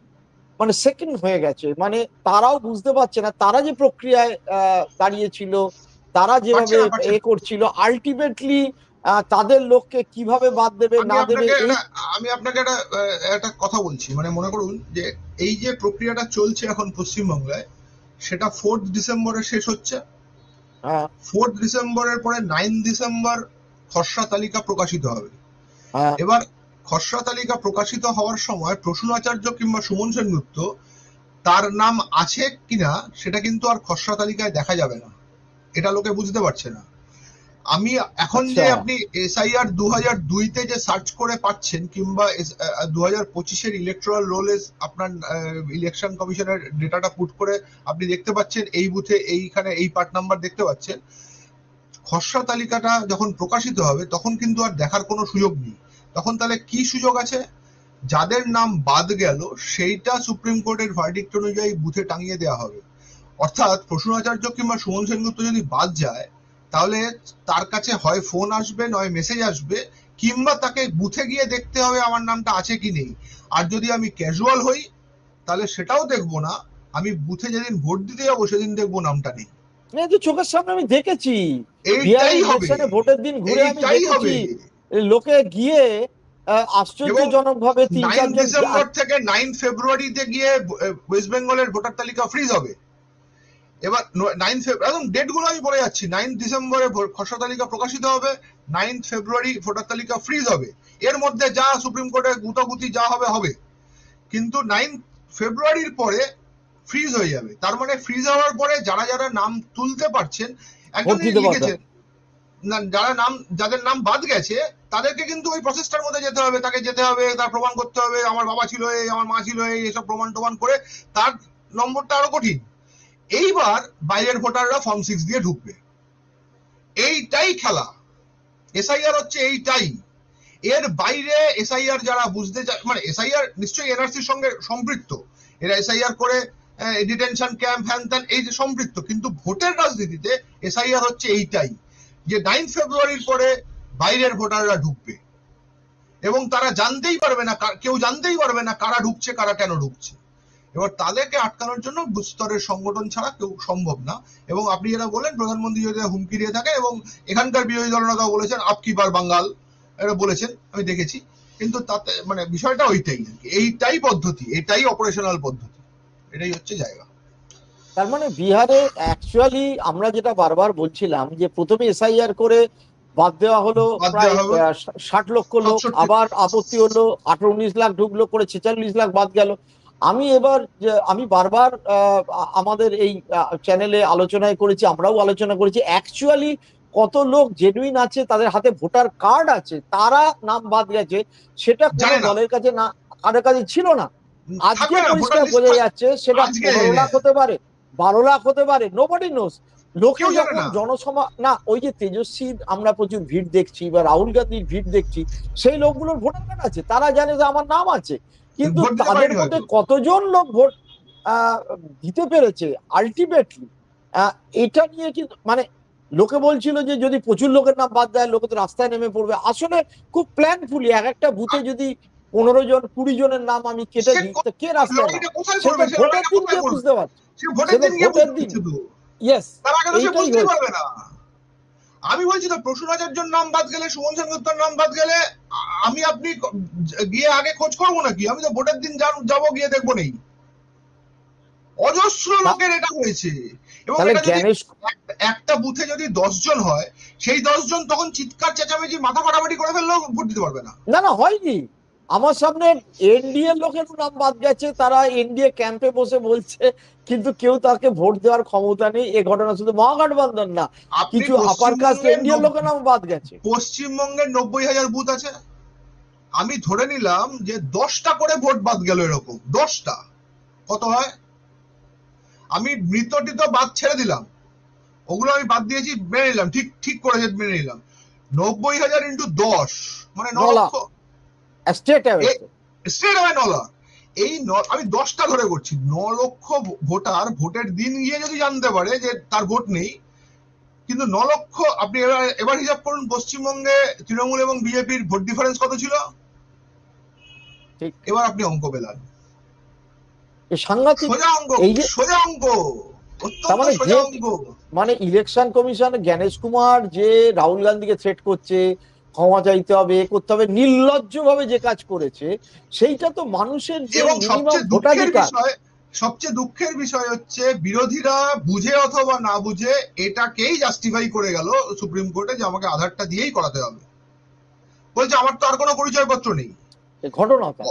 মানে সেকেন্ড হয়ে গেছে, মানে তারাও বুঝতে পারছে না তারা যে প্রক্রিয়ায় দাঁড়িয়েছিল, তারা যেভাবে করছিল, আলটিমেটলি তাদের লোককে কিভাবে বাদ দেবে না দেবে। আমি আপনাকে একটা কথা বলছি, মানে মনে করুন যে এই যে প্রক্রিয়াটা চলছে এখন পশ্চিমবাংলায়, সেটা 4 ডিসেম্বরে শেষ হচ্ছে। 4 ডিসেম্বরের পরে 9 ডিসেম্বর খসড়া তালিকা প্রকাশিত হবে। এবার খসড়া তালিকা প্রকাশিত হওয়ার সময় প্রসূন আচার্য কিংবা সুমন সেনগুপ্ত তার নাম আছে কিনা সেটা কিন্তু আর খসড়া তালিকায় দেখা যাবে না, এটা লোকে বুঝতে পারছে না। আমি এখন যে আপনি এসআইআর 2002-তে যে সার্চ করে পাচ্ছেন, কিংবা 2025-এর ইলেকট্রাল রোলে আপনার ইলেকশন কমিশনের ডেটাটা পুট করে আপনি দেখতে পাচ্ছেন এই বুথে এইখানে এই পার্ট নাম্বার দেখতে পাচ্ছেন, খসড়া তালিকাটা যখন প্রকাশিত হবে তখন কিন্তু আর দেখার কোনো সুযোগ নেই। তখন তাহলে কি সুযোগ আছে? যাদের নাম বাদ গেল সেইটা সুপ্রিম কোর্টের ভার্ডিক্ট অনুযায়ী বুথে টাঙিয়ে দেওয়া হবে। অর্থাৎ প্রসূন আচার্য কিংবা সুমন সেনগুপ্ত যদি বাদ যায় তাহলে তার কাছে হয় ফোন আসবে, নয় মেসেজ আসবে, কিংবা তাকে বুথে গিয়ে দেখতে হবে আমার নামটা আছে কি নেই। আর যদি আমি ক্যাজুয়াল হই তাহলে সেটাও দেখবো না, আমি বুথে যেদিন ভোট দিতে যাবো সেদিন দেখবো নামটা নেই। চোখের সামনে আমি দেখেছি, এইটাই হবে, ভোটের দিন ঘুরে আমি দেখেছি লোকে গিয়ে আশ্চর্যজনক ভাবে 9 ডিসেম্বর থেকে 9 ফেব্রুয়ারিতে গিয়ে ওয়েস্ট বেঙ্গলের ভোটার তালিকা ফ্রিজ হবে। এবার 9 ফেব্রুয়ারি ডেট গুলো আমি বলে যাচ্ছি, 9 ডিসেম্বরে খসড়া তালিকা প্রকাশিত হবে, 9 ফেব্রুয়ারি ভোটার তালিকা ফ্রিজ হবে। এর মধ্যে যা সুপ্রিম কোর্টে গুতাগুতি যা হবে হবে, কিন্তু 9 ফেব্রুয়ারির পরে ফ্রিজ হয়ে যাবে। তার মানে ফ্রিজ হওয়ার পরে যারা যারা নাম তুলতে পারছেন, একজন লিখেছেন, যাদের নাম বাদ গেছে তাদেরকে কিন্তু ওই প্রসেসটার মধ্যে যেতে হবে, তাকে যেতে হবে, তার প্রমাণ করতে হবে আমার বাবা ছিল এই, আমার মা ছিল এই, এসব প্রমাণ করে তার নম্বরটা আরো কঠিন। এইবার বাইরের ভোটাররা ফর্ম 6 দিয়ে ঢুকবে, এইটাই খেলা। এসআইআর হচ্ছে এইটাই। এর বাইরে এসআইআর যারা বুঝতে চায়, মানে এসআইআর নিশ্চয়ই এনআরসির সঙ্গে সম্পৃক্ত, এরা এসআইআর করে ডিটেনশন ক্যাম্প হ্যান ত্যান এই যে সম্পৃক্ত, কিন্তু ভোটের রাজনীতিতে এসআইআর হচ্ছে এইটাই যে 9 ফেব্রুয়ারির পরে বাইরের ভোটাররা ঢুকবে এবং তারা জানতেই পারবে না, কেউ জানতেই পারবে না কারা ঢুকছে কারা কেন ঢুকছে। এবার তাদেরকে আটকানোর জন্য বুথ স্তরের সংগঠন ছাড়া কেউ সম্ভব না। এবং আপনি যেটা বলেন প্রধানমন্ত্রী যদি হুমকি দিয়ে থাকে, এবং এখানকার বিরোধী দলনেতাও বলেছেন আপকি বার বাঙ্গাল, এটা বলেছেন আমি দেখেছি, কিন্তু তাতে মানে বিষয়টা ওইটাই, এইটাই পদ্ধতি, এটাই অপারেশনাল পদ্ধতি, এটাই হচ্ছে জায়গা। তার মানে বিহারে অ্যাকচুয়ালি আমরা যেটা বারবার বলছিলাম যে প্রথমে এসআইআর করে বাদ দেওয়া হলো প্রায় 60 লক্ষ লোক, আবার আপত্তি হলো 18-19 লাখ ঢুকলো, করে 46 লাখ বাদ গেল। আমি বারবার আমাদের এই চ্যানেলে আলোচনায় করেছি, আমরাও আলোচনা করেছি, অ্যাকচুয়ালি কত লোক জেনুইন আছে, তাদের হাতে ভোটার কার্ড আছে, তারা নাম বাদ গেছে, সেটা কোন দলের কাছে না, কারোর কাছে ছিল না। আজকে পরিষ্কার বোঝা যাচ্ছে সেটা 15 লাখ হতে পারে, 12 লাখ হতে পারে, নোবডি নোস। লোকে যখন জনসভা না, ওই যে তেজস্বী আমরা প্রচুর ভিড় দেখছি বা রাহুল গান্ধীর ভিড় দেখছি, সেই লোকগুলোর ভোটার কার্ড আছে, তারা জানে যে আমার নাম আছে, কিন্তু তাদের মধ্যে কতজন লোক ভোট দিতে পেরেছে আলটিমেটলি, এটা নিয়ে কিন্তু মানে লোকে বলছিল যে যদি প্রচুর লোকের নাম বাদ দেয় লোকে তো রাস্তায় নেমে পড়বে। আসলে খুব প্ল্যানফুলি এক একটা বুথে যদি 15 জন 20 জনের নাম আমি কেটে দিই তো কে রাস্তায় না, সেটা ভোটের দিন কে বুঝতে পারছে, ভোটের দিন। ইয়েস, এইটাই হবে না। আমি বলছি তো প্রসূন আচার্যর নাম বাদ গেলে, সুমন সেনগুপ্তর নাম বাদ গেলে আমি আপনি গিয়ে আগে খোঁজ করবো নাকি? আমি তো ভোটের দিন যাবো, গিয়ে দেখবো নেই। অজস্র লোকের এটা হয়েছে। এবং তাহলে এটা যদি জ্ঞানেশ একটা বুথে যদি 10 জন হয়, সেই 10 জন তখন চিৎকার চেঁচামেচি মাথা ফাটাফাটি করে ফেললেও ভোট দিতে পারবে না। না না হয়নি, আমার সামনে এনডিএ লোকের নাম বাদ গেছে, তারা এনডিএ ক্যাম্পে বসে বলছে, কিন্তু কেউ তাকে ভোট দেওয়ার ক্ষমতা নেই। এ ঘটনা শুধু মহাগঠবন্ধন না, আপনি কিছু আপার কাস্ট এনডিএ লোকের নাম বাদ গেছে। পশ্চিমবঙ্গের 90,000 বুথ আছে, আমি ধরে নিলাম যে 10টা করে ভোট বাদ গেল, এরকম 10টা কত হয়? আমি মৃত টিত বাদ ছেড়ে দিলাম, ওগুলো আমি বাদ দিয়েছি, মেনে নিলাম, ঠিক ঠিক করেছে, মেনে নিলাম। 90,000 ইন্টু 10 মানে 9 লক্ষ স্টেট স্টেট হবে 9 লাখ। এই আমি 10টা ধরে করছি, 9 লক্ষ ভোটার ভোটের দিন গিয়ে যদি জানতে পারে যে তার ভোট নেই, কিন্তু 9 লক্ষ, আপনি এবার হিসাব করুন পশ্চিমবঙ্গে তৃণমূল এবং বিজেপির ভোট ডিফারেন্স কত ছিল, এবার আপনি অঙ্ক পেলাম, সাংঘাতিক সোজা অঙ্ক, সোজা অঙ্ক, অত্যন্ত সোজা অঙ্ক। মানে ইলেকশন কমিশন জ্ঞানেশ কুমার যে রাহুল গান্ধীকে থ্রেট করছে, ক্ষমা চাইতে হবে, করতে হবে, নির্লজ্জ ভাবে যে কাজ করেছে, সেইটা তো মানুষের যে মিনিমাম ভোটাধিকার। সবচেয়ে দুঃখের বিষয় হচ্ছে বিরোধীরা বুঝে অথবা না বুঝে এটাকেই জাস্টিফাই করে গেল সুপ্রিম কোর্টে যে আমাকে আধারটা দিয়েই করাতে হবে। বলছে আমার তো আর কোনো পরিচয়পত্র নেই। ঘটনাটা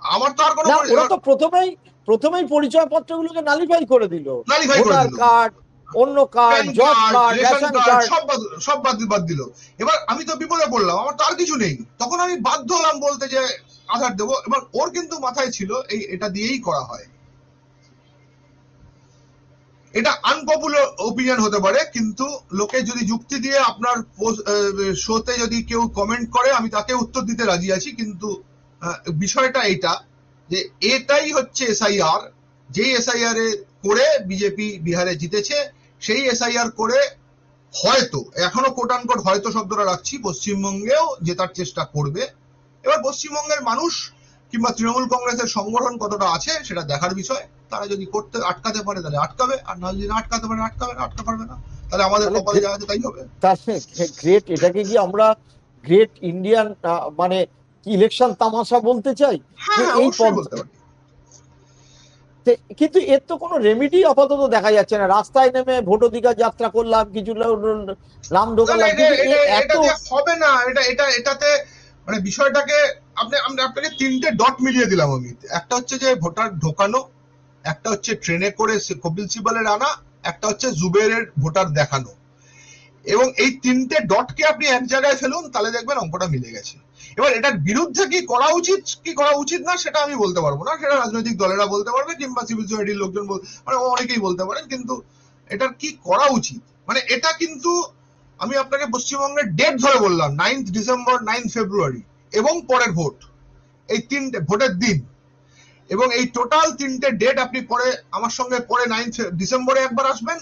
আমার তো আর কোনো, ওরা তো প্রথমেই পরিচয়পত্রগুলোকে নালিফাই করে দিল, ভোটার কার্ড, অন্য card, job card, ration card সব বাদ দিল। এবার আমি তো বিপদে পড়লাম, আমার তো আর কিছু নেই, তখন আমি বাধ্য হলাম বলতে যে আধার দেবো। এবার ওর কিন্তু মাথায় ছিল এটা দিয়েই করা হয়। এটা আনপপুলার ওপিনিয়ন হতে পারে, কিন্তু লোকে যদি যুক্তি দিয়ে আপনার শোতে যদি কেউ কমেন্ট করে, আমি তাকে উত্তর দিতে রাজি আছি, কিন্তু বিষয়টা এইটা যে এটাই হচ্ছে এসআইআর, যেই এসআইআর এ করে বিজেপি বিহারে জিতেছে, সেই এসআইআর করে হয়তো, এখনো কোট আনকোট হয়তো শব্দটা রাখছি, পশ্চিমবঙ্গেও জেতার চেষ্টা করবে। এবার পশ্চিমবঙ্গের মানুষ কিংবা তৃণমূল কংগ্রেসের সংগঠন কতটা আছে সেটা দেখার বিষয়। তারা যদি করতে আটকাতে পারে তাহলে আটকাবে, আর না যদি না আটকাতে পারে আটকাতে পারবে না, তাহলে আমাদের কপালে যা আছে তাই হবে। গ্রেট, এটাকে কি আমরা গ্রেট ইন্ডিয়ান মানে ইলেকশন তামাশা বলতে চাই? এই বলতে পারি, কিন্তু এর তো কোনো রেমিডি আপাতত দেখা যাচ্ছে না। রাস্তায় নেমে ভোট অধিকার যাত্রা করলাম, কিছু নাম ঢোকালাম, এটা হবে না। এটাতে মানে বিষয়টাকে আপনাকে 3টে ডট মিলিয়ে দিলাম আমি। একটা হচ্ছে যে ভোটার ঢোকানো, একটা হচ্ছে ট্রেনে করে কপিল সিবালের আনা, একটা হচ্ছে জুবেরের ভোটার দেখানো, এবং এই 3টে ডটকে আপনি এক জায়গায় ফেলুন, তাহলে দেখবেন অঙ্কটা মিলে গেছে। এবার এটার বিরুদ্ধে কি করা উচিত না সেটা আমি বলতে পারবো না, সেটা রাজনৈতিক দলেরা বলতে পারবে, কিংবা সিভিল সোসাইটির লোকজন মানে অনেকেই বলতে পারেন, কিন্তু এটার কি করা উচিত, মানে এটা কিন্তু আমি আপনাকে পশ্চিমবঙ্গের ডেট ধরে বললাম, 9 ডিসেম্বর, 9 ফেব্রুয়ারি এবং পরের ভোট, এই 3টে ভোটের দিন, এবং এই টোটাল 3টে ডেট আপনি পরে আমার সঙ্গে পরে 9 ডিসেম্বরে একবার আসবেন,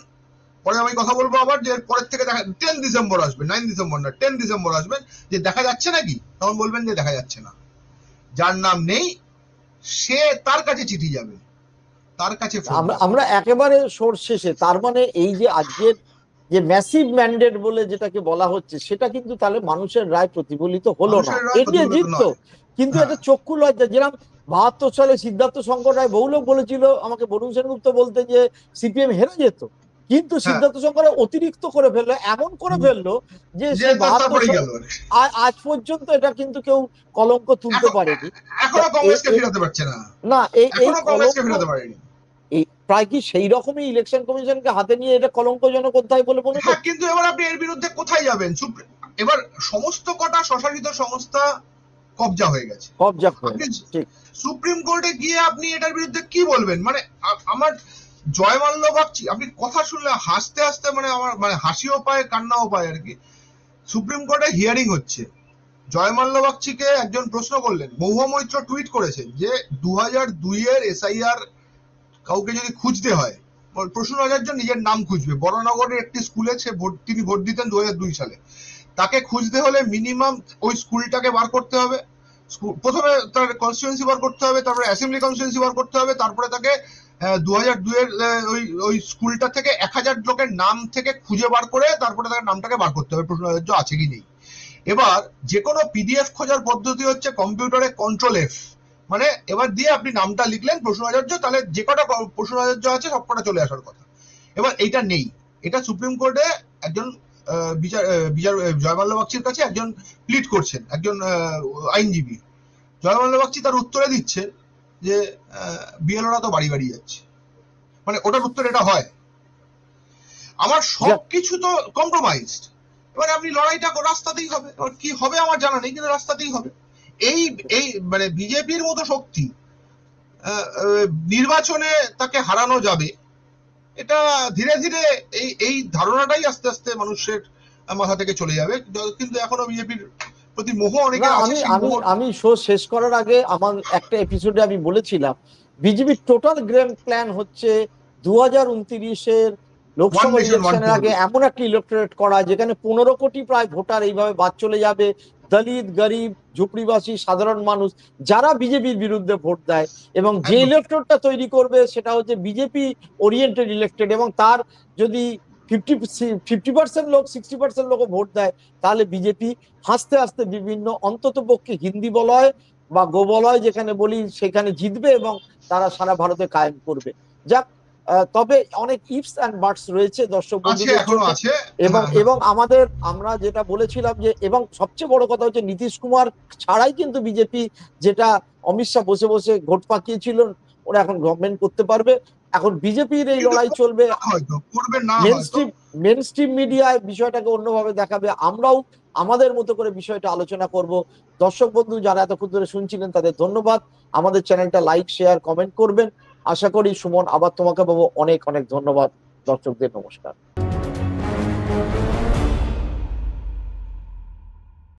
পরে আমি কথা বলবো আবার যে পরের থেকে 10 ডিসেম্বর আসবে, 9 ডিসেম্বর না 10 ডিসেম্বর আসবেন, যে দেখা যাচ্ছে নাকি, তখন বলবেন যে দেখা যাচ্ছে না। যার নাম নেই সে তার কাছে চিঠি যাবে, তার কাছে আমরা একেবারে সোর শেষে। তার মানে এই যে আজকের যে ম্যাসিভ ম্যান্ডেট বলে যেটাকে বলা হচ্ছে, সেটা কিন্তু তাহলে মানুষের রায় প্রতিফলিত হলো না, এগিয়ে জিততো, কিন্তু এটা চক্ষু লজ্জা। যেরকম 72 সালে সিদ্ধার্থ শঙ্কর রায়, বহু লোক বলেছিল, আমাকে বরুণ সেনগুপ্ত বলতে, যে সিপিএম হেরে যেত, কিন্তু সিদ্ধার্থ শঙ্কর অতিরিক্ত করে ফেললো, এমন করে ফেললো যে সে 72 আজ পর্যন্ত এটা কিন্তু কেউ কলঙ্ক তুলতে পারেনি। এখনো কংগ্রেসকে ফেরাতে পারছে না, এই কংগ্রেসকে ফেরাতে পারেনি। এই প্রায় কি সেই রকমই ইলেকশন কমিশনকে হাতে নিয়ে এটা কলঙ্কজনক অধ্যায় বলে মনে হয়। কিন্তু এবার আপনি এর বিরুদ্ধে কোথায় যাবেন? এবার সমস্ত কটা স্বশাসিত সংস্থা কবজা হয়ে গেছে, সুপ্রিম কোর্টে গিয়ে আপনি এটার বিরুদ্ধে কি বলবেন? মানে আমার জয়মাল্য বাগচি, আপনি কথা শুনলে হাসতে হাসতে মানে আমার মানে হাসিও পায়, কান্নাও পায় আর কি। সুপ্রিম কোর্টে হিয়ারিং হচ্ছে, জয়মাল্য বাগচিকে একজন প্রশ্ন করলেন, মহুয়া মৈত্র টুইট করেছেন যে 2002 এর এসআইআর কাউকে যদি খুঁজতে হয়, প্রসূন আচার্য নিজের নাম খুঁজবে, বড়নগরের একটি স্কুলে তিনি ভোট দিতেন 2002 সালে, তাকে খুঁজতে হলে মিনিমাম ওই স্কুলটাকে বার করতে হবে, প্রথমে তার কনস্টিটিউয়েন্সি বার করতে হবে, তারপরে অ্যাসেম্বলি কনস্টিটিউয়েন্সি বার করতে হবে, তারপরে তাকে 2002 এর ওই স্কুলটা থেকে 1000 লোকের নাম থেকে খুঁজে বার করে তারপরে তার নামটাকে বার করতে হবে প্রসূন আচার্য আছে কি নেই। এবার যে কোনো পিডিএফ খোঁজার পদ্ধতি হচ্ছে কম্পিউটারে কন্ট্রোল এফ, মানে এবার দিয়ে আপনি নামটা লিখলেন প্রসূন আচার্য, তাহলে যে কটা প্রসূন আচার্য আছে সবকটা চলে আসার কথা। এবার এইটা নেই, এটা সুপ্রিম কোর্টে একজন জয়মাল্য বাগচির কাছে একজন প্লিড করছেন, একজন আইনজীবী। জয়মাল্য বাগচি তার উত্তরে দিচ্ছেন যে বিএলওরা তো বাড়ি বাড়ি যাচ্ছে, মানে ওটার উত্তর এটা হয়। আমার সবকিছু তো কম্প্রোমাইজড, এবারে আপনি লড়াইটা রাস্তাতেই হবে, এবার কি হবে আমার জানা নেই, কিন্তু রাস্তাতেই হবে। এই এই মানে বিজেপির মতো শক্তি নির্বাচনে তাকে হারানো যাবে, এটা ধীরে ধীরে এই ধারণাটাই আস্তে আস্তে মানুষের মাথা থেকে চলে যাবে। কিন্তু এখনো বিজেপির প্রতি মোহ অনেকের আছে। আমি শো শেষ করার আগে আমার একটা এপিসোডে আমি বলেছিলাম বিজেপির টোটাল গেম প্ল্যান হচ্ছে 2029-এর লোকসভা ইলেকশনের আগে এমন একটা ইলেকটোরেট করা যেখানে 15 কোটি প্রায় ভোটার এইভাবে বাদ চলে যাবে, দলিত, গরিব, ঝুপড়িবাসী, সাধারণ মানুষ যারা বিজেপির বিরুদ্ধে ভোট দেয়, এবং যে ইলেকটোরেটটা তৈরি করবে সেটা হচ্ছে বিজেপি ওরিয়েন্টেড ইলেক্টেড, এবং তার যদি 50% লোক 60% লোক ভোট দেয় তাহলে বিজেপি হাসতে হাসতে বিভিন্ন অন্ততপক্ষে হিন্দি বলয় বা গোবলয় যেখানে বলি সেখানে জিতবে এবং তারা সারা ভারতে কায়েম করবে। যাক, তবে অনেক ইফস অ্যান্ড বাটস রয়েছে দর্শক বন্ধুদের জন্য, এবং আমরা যেটা বলেছিলাম যে, এবং সবচেয়ে বড় কথা হচ্ছে নীতিশ কুমার ছাড়াই কিন্তু বিজেপি, যেটা অমিত শাহ বসে বসে ভোট পাকিয়েছিল, ওরা এখন গভর্নমেন্ট করতে পারবে। এখন বিজেপির এই লড়াই চলবে, মেন স্ট্রিম মিডিয়ায় বিষয়টাকে অন্যভাবে দেখাবে, আমরাও আমাদের মতো করে বিষয়টা আলোচনা করব। দর্শক বন্ধু যারা এতক্ষণ ধরে শুনছিলেন তাদের ধন্যবাদ। আমাদের চ্যানেলটা লাইক, শেয়ার, কমেন্ট করবেন। আশা করি সুমন, আবার তোমাকে পাবো। অনেক অনেক ধন্যবাদ। দর্শকদের নমস্কার।